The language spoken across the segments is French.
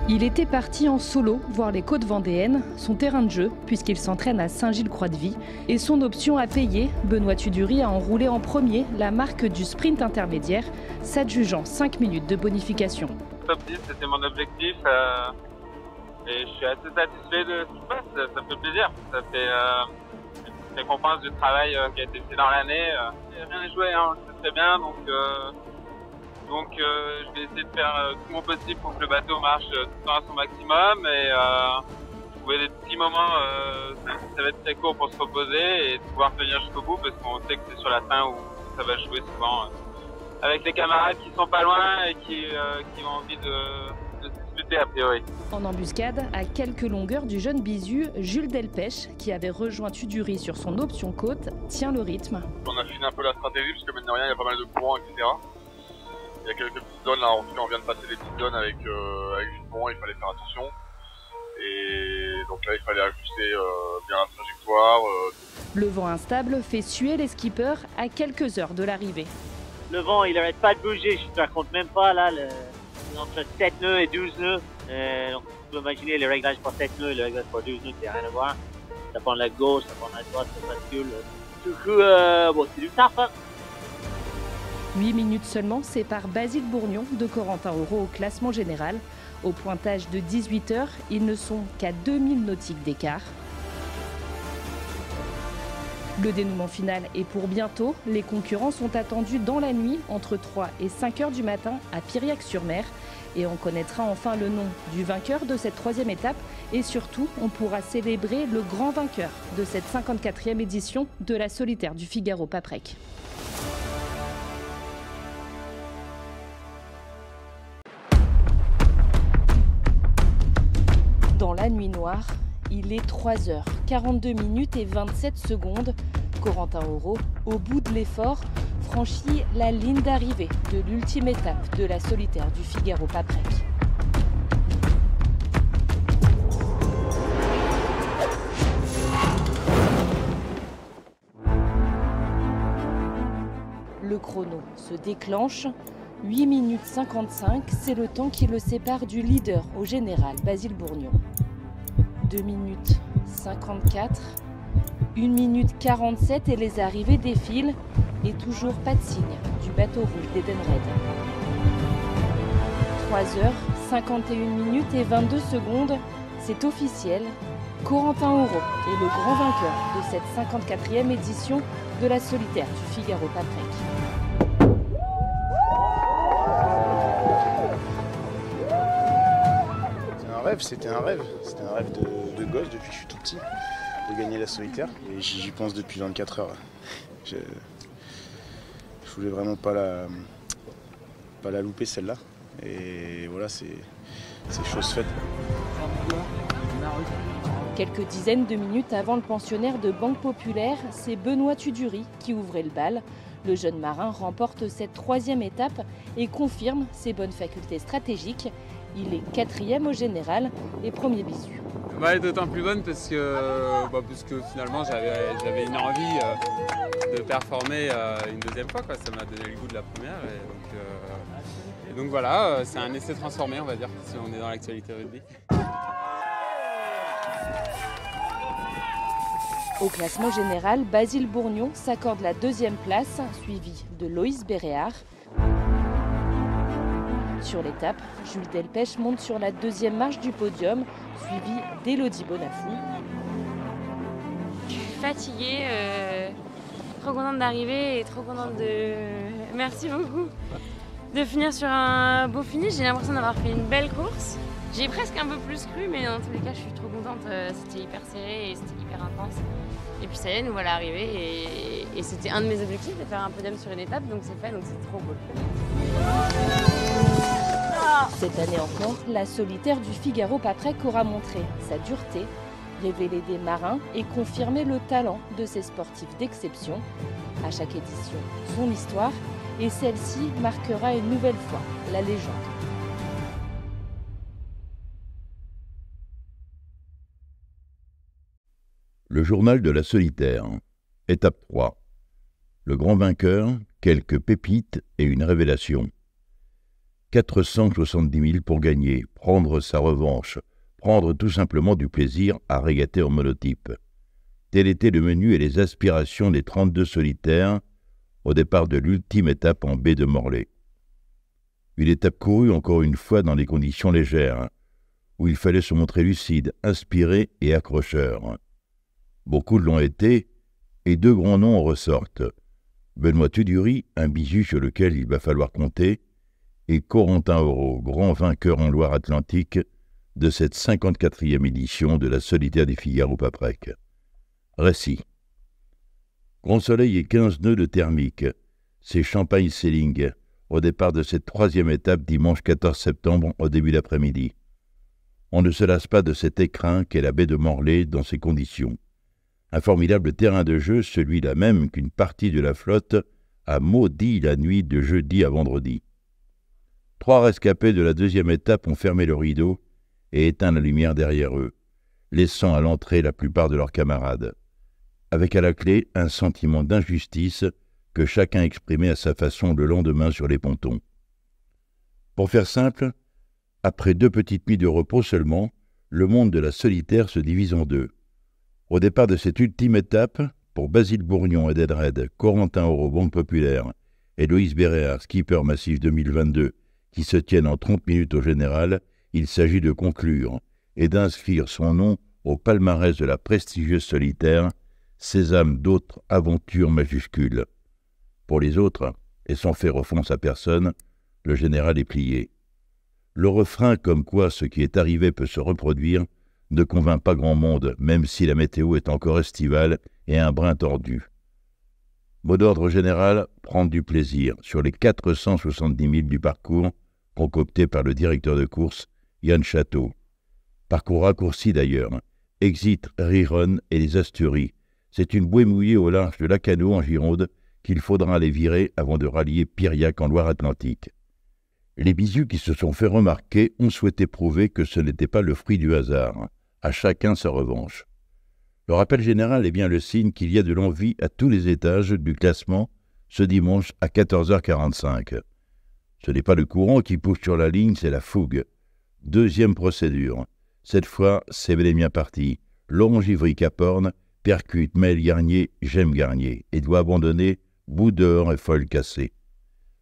Il était parti en solo voir les côtes vendéennes, son terrain de jeu, puisqu'il s'entraîne à Saint-Gilles-Croix-de-Vie. Et son option à payer, Benoît Tudury a enroulé en premier la marque du sprint intermédiaire, s'adjugeant 5 minutes de bonification. Top 10, c'était mon objectif. Et je suis assez satisfait de ce qui se passe. Ça me fait plaisir. Ça fait une récompense du travail qui a été fait dans l'année. Rien n'est joué, hein, on le sait très bien. Donc je vais essayer de faire tout mon possible pour que le bateau marche tout le temps à son maximum et trouver des petits moments, ça va être très court pour se reposer et pouvoir tenir jusqu'au bout parce qu'on sait que c'est sur la fin où ça va jouer souvent avec les camarades qui sont pas loin et qui ont envie de se disputer a priori. En embuscade, à quelques longueurs du jeune bisu, Jules Delpech, qui avait rejoint Tudury sur son option côte, tient le rythme. On affine un peu la stratégie parce que mine de rien il y a pas mal de courants, etc. Il y a quelques petites zones là, en tout cas on vient de passer des petites zones avec du pont, il fallait faire attention. Et donc là il fallait ajuster bien la trajectoire. Le vent instable fait suer les skippers à quelques heures de l'arrivée. Le vent il arrête pas de bouger, je te raconte même pas là, entre 7 nœuds et 12 nœuds. Donc tu peux imaginer le réglage pour 7 nœuds et le réglage pour 12 nœuds, c'est rien à voir. Ça prend la gauche, ça prend la droite, ça bascule. Du coup, bon c'est du taf hein. 8 minutes seulement séparent Basile Bourgnon de Corentin Auro au classement général. Au pointage de 18 heures, ils ne sont qu'à 2000 nautiques d'écart. Le dénouement final est pour bientôt. Les concurrents sont attendus dans la nuit entre 3 et 5 heures du matin à Piriac-sur-Mer. Et on connaîtra enfin le nom du vainqueur de cette troisième étape. Et surtout, on pourra célébrer le grand vainqueur de cette 54e édition de la solitaire du Figaro-Paprec. Dans la nuit noire, il est 3h42 minutes et 27 secondes. Corentin Auro, au bout de l'effort, franchit la ligne d'arrivée de l'ultime étape de la solitaire du Figaro-Paprec. Le chrono se déclenche. 8 minutes 55, c'est le temps qui le sépare du leader au général, Basile Bourgnon. 2 minutes 54, 1 minute 47 et les arrivées défilent. Et toujours pas de signe du bateau rouge d'Edenred. 3h51 minutes et 22 secondes, c'est officiel. Corentin Auro est le grand vainqueur de cette 54e édition de la solitaire du Figaro-Paprec. C'était un rêve de gosse depuis que je suis tout petit, de gagner la solitaire. Et j'y pense depuis 24 heures. Je voulais vraiment pas la louper celle-là. Et voilà, c'est chose faite. Quelques dizaines de minutes avant le pensionnaire de Banque Populaire, c'est Benoît Tudury qui ouvrait le bal. Le jeune marin remporte cette troisième étape et confirme ses bonnes facultés stratégiques. Il est 4e au général et premier bisu. Elle est d'autant plus bonne parce que finalement j'avais une envie de performer une deuxième fois, quoi. Ça m'a donné le goût de la première. Et donc voilà, c'est un essai transformé, on va dire, si on est dans l'actualité rugby. Au classement général, Basile Bourgnon s'accorde la 2e place, suivi de Loïs Béréard. Sur l'étape, Jules Delpech monte sur la 2e marche du podium, suivi d'Élodie Bonafou. Je suis fatiguée, trop contente d'arriver et trop contente de... Merci beaucoup. De finir sur un beau finish, j'ai l'impression d'avoir fait une belle course. J'ai presque un peu plus cru, mais dans tous les cas, je suis trop contente. C'était hyper serré et c'était hyper intense. Et puis ça y est, nous voilà arrivés et c'était un de mes objectifs de faire un podium sur une étape, donc c'est fait, donc c'est trop cool. Cette année encore, la solitaire du Figaro-Paprec aura montré sa dureté, révélé des marins et confirmé le talent de ces sportifs d'exception. À chaque édition, son histoire, et celle-ci marquera une nouvelle fois la légende. Le journal de la solitaire, étape 3. Le grand vainqueur, quelques pépites et une révélation. 470 000 pour gagner, prendre sa revanche, prendre tout simplement du plaisir à régater en monotype. Tel était le menu et les aspirations des 32 solitaires au départ de l'ultime étape en baie de Morlaix. Une étape courue encore une fois dans des conditions légères, où il fallait se montrer lucide, inspiré et accrocheur. Beaucoup l'ont été, et 2 grands noms en ressortent. Benoît Tudury, un bisu sur lequel il va falloir compter, et Corentin Auro, grand vainqueur en Loire-Atlantique de cette 54e édition de la Solitaire des Figaro-Paprec. Récit. Grand soleil et 15 nœuds de thermique. C'est Champagne Sailing, au départ de cette 3e étape dimanche 14 septembre au début d'après-midi. On ne se lasse pas de cet écrin qu'est la baie de Morlaix dans ces conditions. Un formidable terrain de jeu, celui-là même qu'une partie de la flotte a maudit la nuit de jeudi à vendredi. 3 rescapés de la 2e étape ont fermé le rideau et éteint la lumière derrière eux, laissant à l'entrée la plupart de leurs camarades, avec à la clé un sentiment d'injustice que chacun exprimait à sa façon le lendemain sur les pontons. Pour faire simple, après 2 petites nuits de repos seulement, le monde de la solitaire se divise en 2. Au départ de cette ultime étape, pour Basile Bourgnon et Edelred, Corentin Auro, Banque Populaire, et Loïs Béréard, skipper massif 2022, qui se tiennent en 30 minutes au général, il s'agit de conclure et d'inscrire son nom au palmarès de la prestigieuse solitaire, sésame d'autres aventures majuscules. Pour les autres, et sans faire offense à personne, le général est plié. Le refrain comme quoi ce qui est arrivé peut se reproduire ne convainc pas grand monde, même si la météo est encore estivale et un brin tordu. Mot d'ordre général, prendre du plaisir sur les 470 000 du parcours, concocté par le directeur de course, Yann Château. Parcours raccourci d'ailleurs, exit Riron et les Asturies. C'est une bouée mouillée au large de Lacano en Gironde qu'il faudra aller virer avant de rallier Piriac en Loire-Atlantique. Les bisus qui se sont fait remarquer ont souhaité prouver que ce n'était pas le fruit du hasard. À chacun sa revanche. Le rappel général est bien le signe qu'il y a de l'envie à tous les étages du classement ce dimanche à 14h45. Ce n'est pas le courant qui pousse sur la ligne, c'est la fougue. 2e procédure. Cette fois, c'est bel et bien parti. Laurent Givry-Caporne percute Maël Garnier, J'aime Garnier, et doit abandonner bout dehors et folle cassée.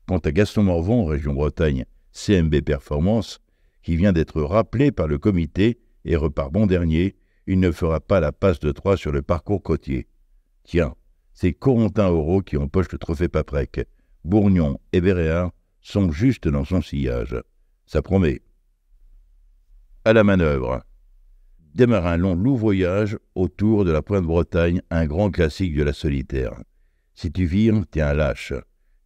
Quant à Gaston Morvan, région Bretagne, CMB Performance, qui vient d'être rappelé par le comité et repart bon dernier, il ne fera pas la passe de 3 sur le parcours côtier. Tiens, c'est Corentin Auro qui empoche le trophée Paprec. Bourgnon et Béréard sont juste dans son sillage. Ça promet. À la manœuvre. Démarre un long loup-voyage autour de la Pointe-Bretagne, un grand classique de la solitaire. Si tu vires, t'es un lâche.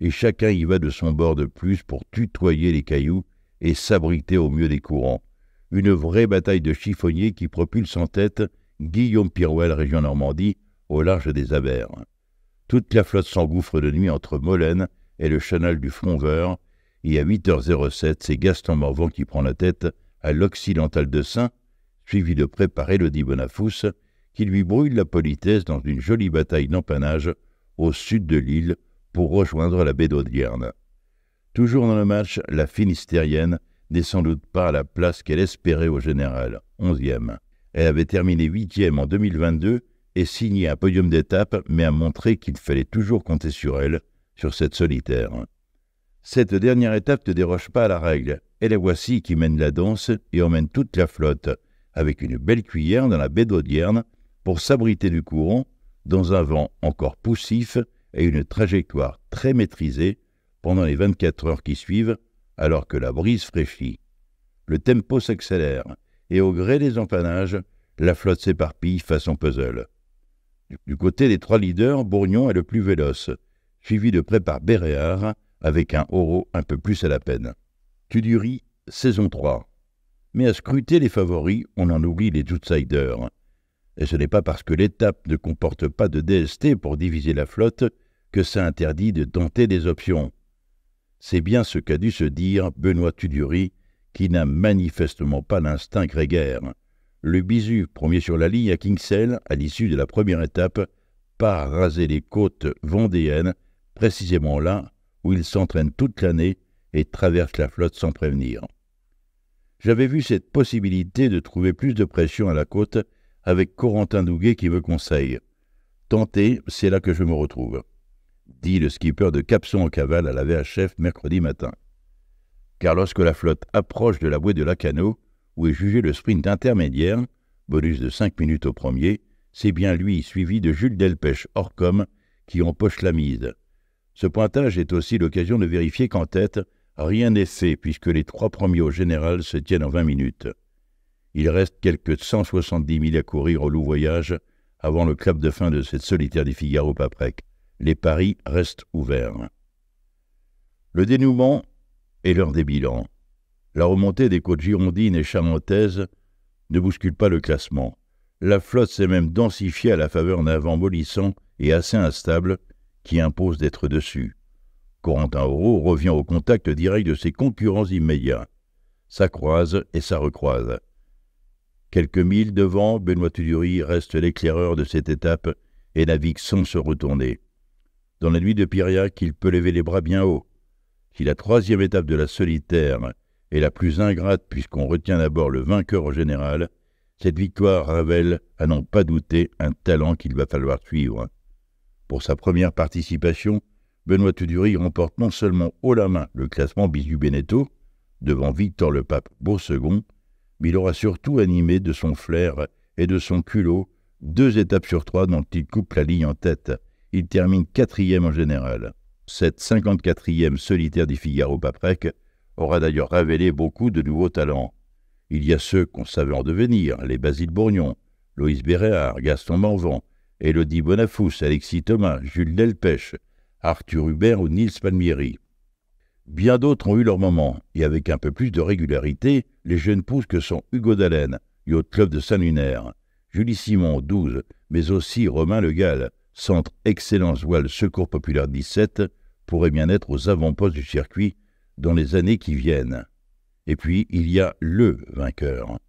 Et chacun y va de son bord de plus pour tutoyer les cailloux et s'abriter au mieux des courants. Une vraie bataille de chiffonniers qui propulse en tête Guillaume Pirouel, région Normandie, au large des Abers. Toute la flotte s'engouffre de nuit entre Molène et le chenal du Fromveur, et à 8h07, c'est Gaston Morvan qui prend la tête à l'Occidental de Saint, suivi de près par Élodie Bonafous, qui lui brûle la politesse dans une jolie bataille d'empannage au sud de l'île pour rejoindre la baie d'Audierne. Toujours dans le match, la Finistérienne n'est sans doute pas à la place qu'elle espérait au général, 11e. Elle avait terminé 8e en 2022 et signé un podium d'étape, mais a montré qu'il fallait toujours compter sur elle, sur cette solitaire. Cette dernière étape ne déroge pas à la règle, et la voici qui mène la danse et emmène toute la flotte, avec une belle cuillère dans la baie d'Audierne, pour s'abriter du courant, dans un vent encore poussif et une trajectoire très maîtrisée pendant les 24 heures qui suivent, alors que la brise fraîchit. Le tempo s'accélère, et au gré des empannages, la flotte s'éparpille façon puzzle. Du côté des 3 leaders, Bourgnon est le plus véloce, suivi de près par Béréard, avec un Auro un peu plus à la peine. Tudury, saison 3. Mais à scruter les favoris, on en oublie les outsiders. Et ce n'est pas parce que l'étape ne comporte pas de DST pour diviser la flotte que ça interdit de tenter des options. C'est bien ce qu'a dû se dire Benoît Tudury, qui n'a manifestement pas l'instinct grégaire. Le bisu, premier sur la ligne à Kinsale, à l'issue de la première étape, part raser les côtes vendéennes, précisément là où il s'entraîne toute l'année et traverse la flotte sans prévenir. J'avais vu cette possibilité de trouver plus de pression à la côte avec Corentin Douguet qui me conseille. Tenter, c'est là que je me retrouve, dit le skipper de Capson en cavale à la VHF mercredi matin. Car lorsque la flotte approche de la bouée de Lacanau, où est jugé le sprint intermédiaire, bonus de 5 minutes au premier, c'est bien lui, suivi de Jules Delpech Orcom, qui empoche la mise. Ce pointage est aussi l'occasion de vérifier qu'en tête, rien n'est fait puisque les 3 premiers au général se tiennent en 20 minutes. Il reste quelques 170 milles à courir au Louvoyage avant le clap de fin de cette solitaire des Figaro-Paprec. Les paris restent ouverts. Le dénouement est l'heure des bilans. La remontée des côtes girondines et charentaises ne bouscule pas le classement. La flotte s'est même densifiée à la faveur d'un vent mollissant et assez instable qui impose d'être dessus. Corentin Auro revient au contact direct de ses concurrents immédiats. Ça croise et ça recroise. Quelques milles devant, Benoît Tudury reste l'éclaireur de cette étape et navigue sans se retourner. Dans la nuit de Piriac, il peut lever les bras bien haut. Si la 3e étape de la solitaire est la plus ingrate puisqu'on retient d'abord le vainqueur au général, cette victoire révèle, à n'en pas douter, un talent qu'il va falloir suivre. Pour sa première participation, Benoît Tudury remporte non seulement haut la main le classement Bisu-Beneteau, devant Victor Le Pape Beau-Second, mais il aura surtout animé de son flair et de son culot 2 étapes sur 3 dont il coupe la ligne en tête. Il termine 4e en général. Cette 54e solitaire des Figaro-Paprec aura d'ailleurs révélé beaucoup de nouveaux talents. Il y a ceux qu'on savait en devenir, les Basile Bourgnon, Loïs Béréard, Gaston Morvan, Élodie Bonafous, Alexis Thomas, Jules Delpech, Arthur Hubert ou Nils Palmieri. Bien d'autres ont eu leur moment, et avec un peu plus de régularité, les jeunes pousses que sont Hugo Dallène, Yacht Club de Saint-Lunaire, Julie Simon, 12, mais aussi Romain Le Gall, Centre Excellence Voile Secours Populaire 17, pourrait bien être aux avant-postes du circuit dans les années qui viennent. Et puis, il y a le vainqueur.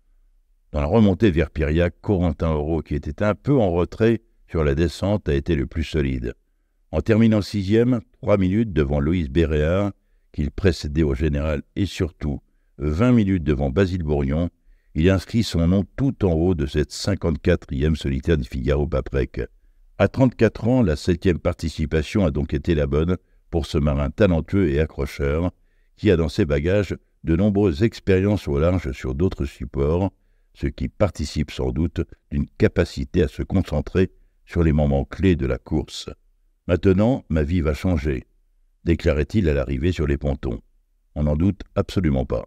Dans la remontée vers Piriac, Corentin Auro, qui était un peu en retrait sur la descente, a été le plus solide. En terminant 6e, 3 minutes devant Loïs Béréard, qu'il précédait au général, et surtout 20 minutes devant Basile Bourgnon, il inscrit son nom tout en haut de cette 54e solitaire du Figaro-Paprec. À 34 ans, la 7e participation a donc été la bonne pour ce marin talentueux et accrocheur, qui a dans ses bagages de nombreuses expériences au large sur d'autres supports, ce qui participe sans doute d'une capacité à se concentrer sur les moments clés de la course. « Maintenant, ma vie va changer », déclarait-il à l'arrivée sur les pontons. On n'en doute absolument pas.